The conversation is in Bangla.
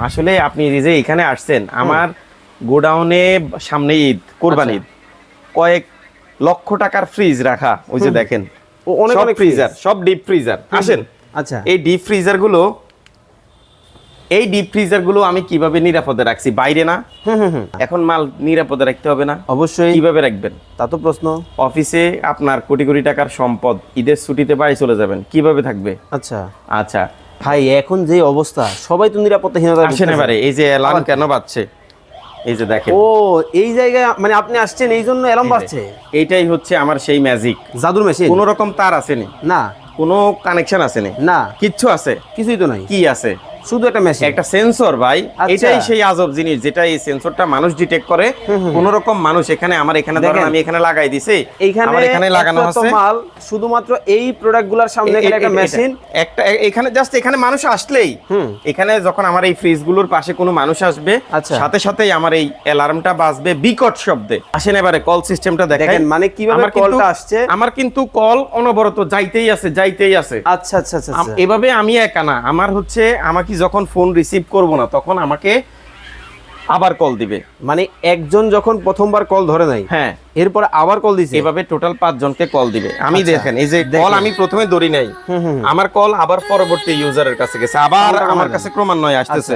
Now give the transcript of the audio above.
আসলে আপনি যে এখানে আসছেন, আমার গোডাউনে সামনে ঈদ, কোরবানি ঈদ, কয়েক লক্ষ টাকার ফ্রিজ রাখা, ওই যে দেখেন অনেক অনেক ফ্রিজার, সব ডিপ ফ্রিজার। আসেন, আচ্ছা, এই ডিপ ফ্রিজার গুলো আমি কিভাবে নিরাপদে রাখছি, বাইরে না। এখন মাল নিরাপদে রাখতে হবে না? অবশ্যই। কিভাবে রাখবেন? তা তো প্রশ্ন। অফিসে আপনার কোটি কোটি টাকার সম্পদ, ঈদের ছুটিতে বাড়ি চলে যাবেন, কিভাবে থাকবে? আচ্ছা আচ্ছা ভাই, এখন যে অবস্থা সবাই তো নিরাপত্তাহীনতা আসেন এবারে, এই যে অ্যালার্ম কেন বাজছে, এই যে দেখেন। ও, এই জায়গায় মানে আপনি আসছেন এই জন্য অ্যালার্ম বাজছে? এইটাই হচ্ছে আমার সেই ম্যাজিক। জাদুর মেশিন? কোনো রকম তার আসেনি, না কোনো কানেকশন আসেনি, না, কিচ্ছু আছে? কিছুই তো নাই। কি আছে? শুধু একটা মেশিন, একটা সেন্সর ভাই। আচ্ছা। এটাই সেই আজব জিনিস, যেটা এই সেন্সরটা মানুষ ডিটেক্ট করে। কোন রকম মানুষ এখানে, আমার এখানে ধরেন আমি এখানে লাগাই দিছি, আমার এখানে লাগানো আছে মাল শুধুমাত্র এই প্রোডাক্টগুলোর সামনে একটা মেশিন, একটা এখানে জাস্ট এখানে মানুষ আসলেই, এখানে যখন আমার এই ফ্রিজগুলোর পাশে কোনো মানুষ আসবে, আচ্ছা, সাথে সাথেই আমার এই অ্যালার্মটা বাজবে বিকট শব্দে। আসেন এবারে কল সিস্টেমটা দেখেন, মানে কিভাবে কলটা আসছে। আমার কিন্তু কল অনবরত যাইতেই আছে, যাইতেই আছে। আচ্ছা আচ্ছা আচ্ছা, এভাবে আমি একা না, আমার হচ্ছে আমাকে যখন ফোন রিসিভ করব না তখন আমাকে আবার কল দিবে। মানে একজন যখন প্রথমবার কল ধরে নাই, হ্যাঁ, এরপর আবার কল দিছে, এভাবে টোটাল 5 জনকে কল দিবে। আমি আচ্ছা, দেখেন এই যে কল আমি প্রথমে ধরি নাই, আমার কল আবার পরবর্তী ইউজারের কাছে গেছে, আবার আমার কাছে ক্রমান্বয়ে আসতেছে।